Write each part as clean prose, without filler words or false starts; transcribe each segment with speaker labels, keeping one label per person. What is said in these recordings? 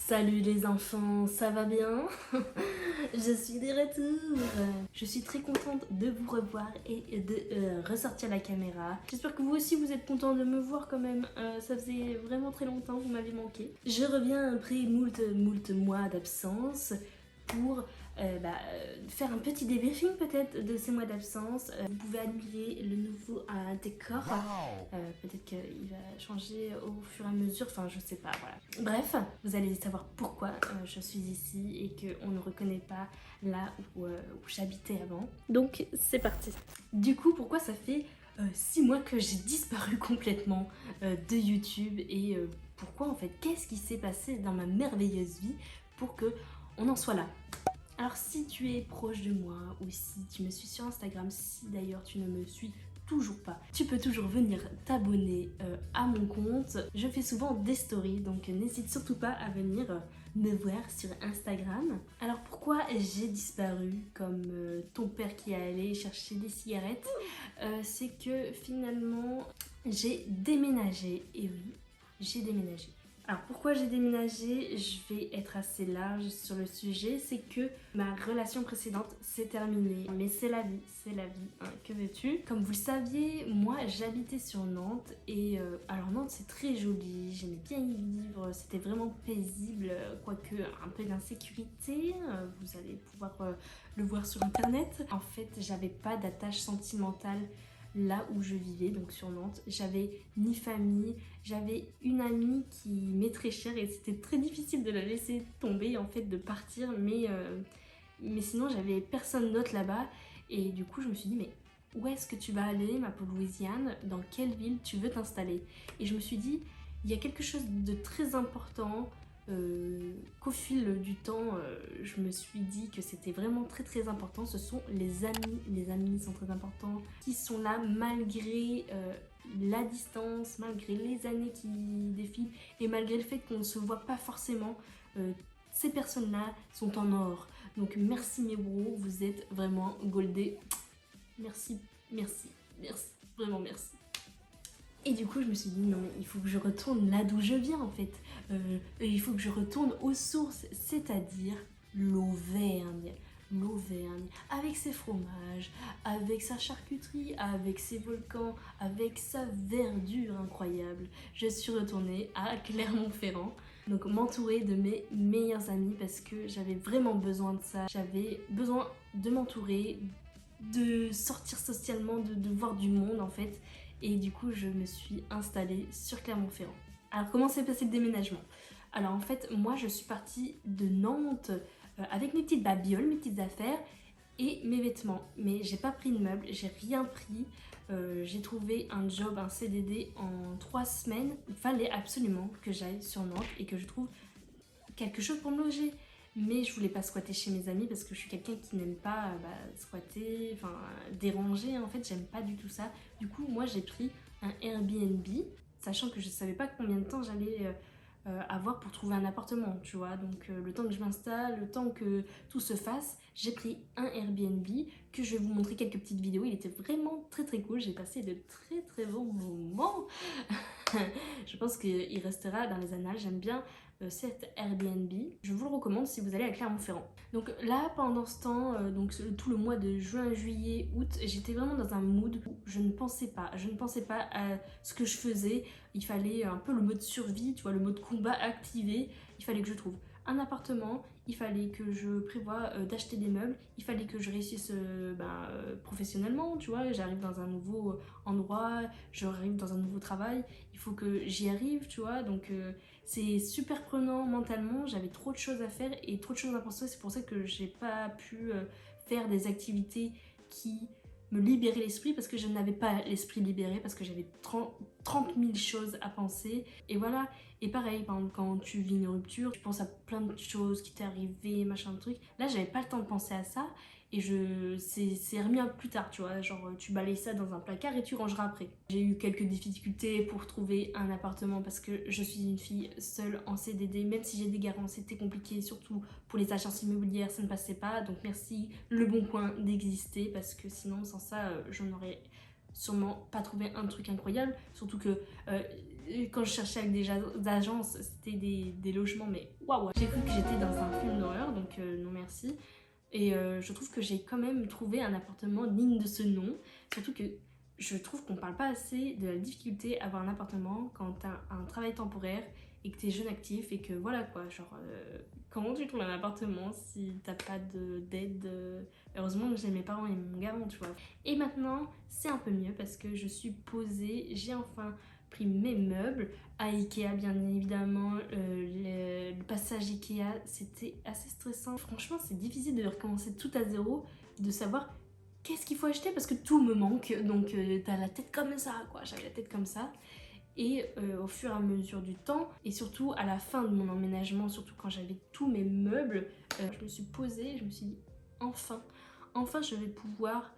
Speaker 1: Salut les enfants, ça va bien? Je suis de retour. Je suis très contente de vous revoir et de ressortir la caméra. J'espère que vous aussi vous êtes contents de me voir quand même. Ça faisait vraiment très longtemps, vous m'avez manqué. Je reviens après moult mois d'absence pour faire un petit débriefing peut-être de ces mois d'absence. Vous pouvez admirer le nouveau décor. Peut-être qu'il va changer au fur et à mesure, enfin je sais pas, voilà. Bref, vous allez savoir pourquoi je suis ici et qu'on ne reconnaît pas là où j'habitais avant. Donc c'est parti. Du coup, pourquoi ça fait 6 mois que j'ai disparu complètement de YouTube et pourquoi en fait, qu'est-ce qui s'est passé dans ma merveilleuse vie pour que on en soit là? Alors si tu es proche de moi ou si tu me suis sur Instagram, si d'ailleurs tu ne me suis toujours pas, tu peux toujours venir t'abonner à mon compte. Je fais souvent des stories, donc n'hésite surtout pas à venir me voir sur Instagram. Alors pourquoi j'ai disparu comme ton père qui est allé chercher des cigarettes? C'est que finalement j'ai déménagé, et oui, j'ai déménagé. Alors pourquoi j'ai déménagé? Je vais être assez large sur le sujet, c'est que ma relation précédente s'est terminée. Mais c'est la vie, hein, que veux-tu? Comme vous le saviez, moi j'habitais sur Nantes et alors Nantes c'est très joli, j'aimais bien y vivre, c'était vraiment paisible, quoique un peu d'insécurité, vous allez pouvoir le voir sur internet. En fait j'avais pas d'attache sentimentale là où je vivais, donc sur Nantes. J'avais ni famille, j'avais une amie qui m'est très chère et c'était très difficile de la laisser tomber, en fait, de partir, mais sinon j'avais personne d'autre là-bas et du coup je me suis dit mais où est-ce que tu vas aller, ma pauvre Louisiane, dans quelle ville tu veux t'installer? Et je me suis dit il y a quelque chose de très important qu'au fil du temps, je me suis dit que c'était vraiment très important, ce sont les amis. Les amis sont très importants, qui sont là malgré la distance, malgré les années qui défilent et malgré le fait qu'on ne se voit pas forcément. Ces personnes-là sont en or. Donc merci mes bros, vous êtes vraiment goldés. Merci, merci, merci, vraiment merci. Et du coup, je me suis dit, non, il faut que je retourne là d'où je viens en fait. Il faut que je retourne aux sources, c'est-à-dire l'Auvergne. L'Auvergne, avec ses fromages, avec sa charcuterie, avec ses volcans, avec sa verdure incroyable. Je suis retournée à Clermont-Ferrand, donc m'entourer de mes meilleurs amis parce que j'avais vraiment besoin de ça. J'avais besoin de m'entourer, de sortir socialement, de voir du monde en fait. Et du coup, je me suis installée sur Clermont-Ferrand. Alors, comment s'est passé le déménagement? Alors, en fait, moi, je suis partie de Nantes avec mes petites babioles, mes petites affaires et mes vêtements. Mais j'ai pas pris de meubles, j'ai rien pris. J'ai trouvé un job, un CDD en 3 semaines. Il fallait absolument que j'aille sur Nantes et que je trouve quelque chose pour me loger. Mais je voulais pas squatter chez mes amis parce que je suis quelqu'un qui n'aime pas squatter, enfin déranger en fait, j'aime pas du tout ça. Du coup, moi j'ai pris un Airbnb, sachant que je savais pas combien de temps j'allais avoir pour trouver un appartement, tu vois. Donc le temps que je m'installe, le temps que tout se fasse, j'ai pris un Airbnb que je vais vous montrer quelques petites vidéos. Il était vraiment très cool, j'ai passé de très bons moments. Je pense qu'il restera dans les annales, j'aime bien cet Airbnb. Je vous le recommande si vous allez à Clermont-Ferrand. Donc là, pendant ce temps, tout le mois de juin, juillet, août, j'étais vraiment dans un mood où je ne pensais pas à ce que je faisais. Il fallait un peu le mode survie, tu vois, le mode combat activé. Il fallait que je trouve un appartement, il fallait que je prévoie d'acheter des meubles, il fallait que je réussisse professionnellement, tu vois, j'arrive dans un nouveau endroit, j'arrive dans un nouveau travail, il faut que j'y arrive, tu vois, donc c'est super prenant mentalement, j'avais trop de choses à faire et trop de choses à penser, c'est pour ça que j'ai pas pu faire des activités qui me libéraient l'esprit parce que je n'avais pas l'esprit libéré, parce que j'avais 30 000 choses à penser et voilà. Et pareil, par exemple, quand tu vis une rupture, tu penses à plein de choses qui t'est arrivé, machin de truc. Là, j'avais pas le temps de penser à ça et c'est remis à plus tard, tu vois. Genre, tu balayes ça dans un placard et tu rangeras après. J'ai eu quelques difficultés pour trouver un appartement parce que je suis une fille seule en CDD. Même si j'ai des garants, c'était compliqué, surtout pour les agences immobilières, ça ne passait pas. Donc, merci Le Bon Coin d'exister parce que sinon, sans ça, je n'aurais sûrement pas trouvé un truc incroyable. Surtout que quand je cherchais avec des agences, c'était des logements, mais waouh! J'ai cru que j'étais dans un film d'horreur, donc non merci. Et je trouve que j'ai quand même trouvé un appartement digne de ce nom. Surtout que je trouve qu'on parle pas assez de la difficulté à avoir un appartement quand t'as un travail temporaire et que t'es jeune actif et que voilà quoi, genre comment tu trouves un appartement si t'as pas d'aide. Heureusement que j'ai mes parents et mon garant, tu vois. Et maintenant c'est un peu mieux parce que je suis posée, j'ai enfin pris mes meubles à Ikea bien évidemment. Le passage Ikea c'était assez stressant, franchement c'est difficile de recommencer tout à zéro, de savoir qu'est-ce qu'il faut acheter parce que tout me manque, donc t'as la tête comme ça quoi, j'avais la tête comme ça. Et au fur et à mesure du temps, et surtout à la fin de mon emménagement, surtout quand j'avais tous mes meubles, je me suis posée, je me suis dit enfin je vais pouvoir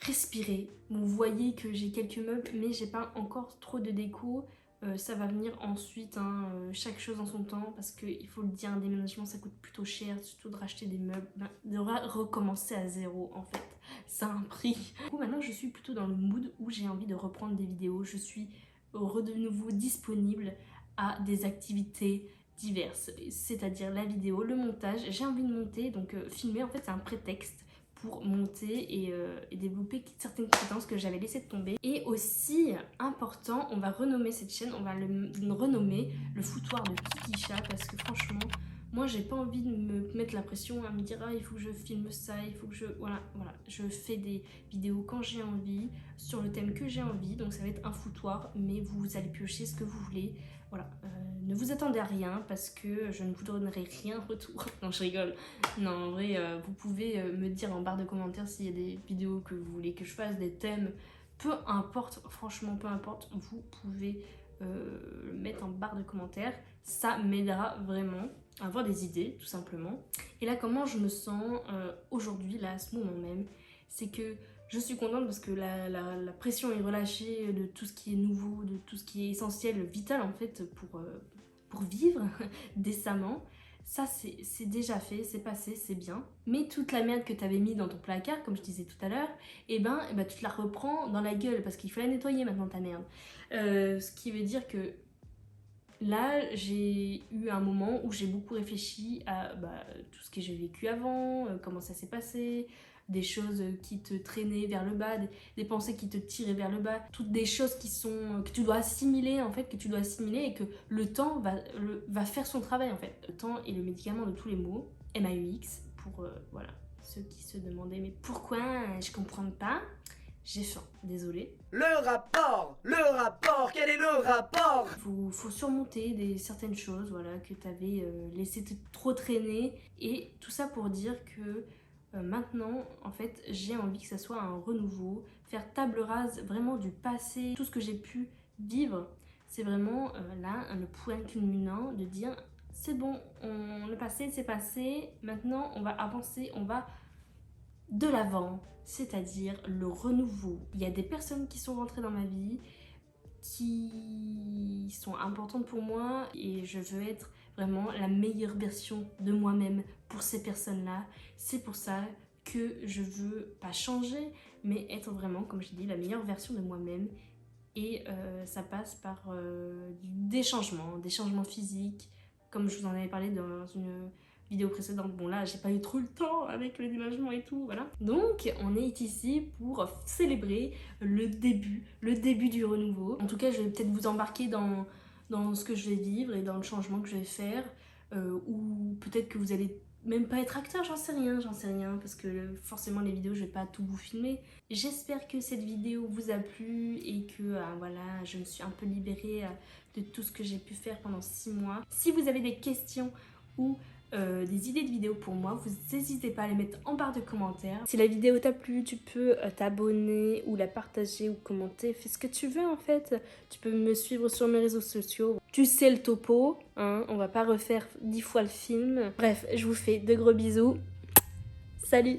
Speaker 1: respirer. Vous voyez que j'ai quelques meubles mais j'ai pas encore trop de déco. Ça va venir ensuite, hein, chaque chose en son temps, parce qu'il faut le dire, un déménagement ça coûte plutôt cher, surtout de racheter des meubles, de recommencer à zéro en fait, ça a un prix. Du coup maintenant je suis plutôt dans le mood où j'ai envie de reprendre des vidéos, je suis de nouveau disponible à des activités diverses, c'est-à-dire la vidéo, le montage, j'ai envie de monter, donc filmer en fait c'est un prétexte pour monter et développer certaines compétences que j'avais laissé tomber. Et aussi important, on va renommer cette chaîne, on va le renommer le foutoir de Kikisha, parce que franchement moi j'ai pas envie de me mettre la pression à me dire ah il faut que je filme ça, il faut que je... Voilà, je fais des vidéos quand j'ai envie, sur le thème que j'ai envie, donc ça va être un foutoir, mais vous allez piocher ce que vous voulez. Voilà, ne vous attendez à rien parce que je ne vous donnerai rien en retour. Non, je rigole. Non, en vrai, vous pouvez me dire en barre de commentaires s'il y a des vidéos que vous voulez que je fasse, des thèmes. Peu importe, franchement, peu importe, vous pouvez le mettre en barre de commentaires. Ça m'aidera vraiment à avoir des idées, tout simplement. Et là, comment je me sens aujourd'hui, là, à ce moment même, c'est que je suis contente parce que la pression est relâchée de tout ce qui est nouveau, de tout ce qui est essentiel, vital en fait pour vivre décemment. Ça c'est déjà fait, c'est passé, c'est bien. Mais toute la merde que t'avais mis dans ton placard, comme je disais tout à l'heure, et ben tu te la reprends dans la gueule parce qu'il faut la nettoyer maintenant ta merde. Ce qui veut dire que là j'ai eu un moment où j'ai beaucoup réfléchi à tout ce que j'ai vécu avant, comment ça s'est passé, des choses qui te traînaient vers le bas, des pensées qui te tiraient vers le bas, toutes des choses que tu dois assimiler en fait, et que le temps va faire son travail en fait. Le temps est le médicament de tous les maux, MAUX, pour voilà, ceux qui se demandaient mais pourquoi je comprends pas. J'ai faim, désolée.
Speaker 2: Le rapport, quel est le rapport?
Speaker 1: Faut surmonter certaines choses voilà, que tu avais laissé trop traîner. Et tout ça pour dire que maintenant, en fait, j'ai envie que ça soit un renouveau. Faire table rase vraiment du passé, tout ce que j'ai pu vivre. C'est vraiment là, le point culminant de dire c'est bon, le passé c'est passé. Maintenant, on va avancer, on va de l'avant, c'est-à-dire le renouveau. Il y a des personnes qui sont rentrées dans ma vie qui sont importantes pour moi et je veux être vraiment la meilleure version de moi-même pour ces personnes-là. C'est pour ça que je veux pas changer, mais être vraiment, comme je dis, la meilleure version de moi-même. Et ça passe par des changements physiques, comme je vous en avais parlé dans une vidéo précédente. Bon là j'ai pas eu trop le temps avec le déménagement et tout, voilà. Donc on est ici pour célébrer le début du renouveau. En tout cas je vais peut-être vous embarquer dans ce que je vais vivre et dans le changement que je vais faire, ou peut-être que vous allez même pas être acteur, j'en sais rien, parce que forcément les vidéos je vais pas tout vous filmer. J'espère que cette vidéo vous a plu et que voilà, je me suis un peu libérée de tout ce que j'ai pu faire pendant 6 mois. Si vous avez des questions ou des idées de vidéos pour moi, vous n'hésitez pas à les mettre en barre de commentaires. Si la vidéo t'a plu, tu peux t'abonner ou la partager ou commenter, fais ce que tu veux en fait. Tu peux me suivre sur mes réseaux sociaux. Tu sais le topo, hein, on va pas refaire 10 fois le film. Bref, je vous fais de gros bisous. Salut!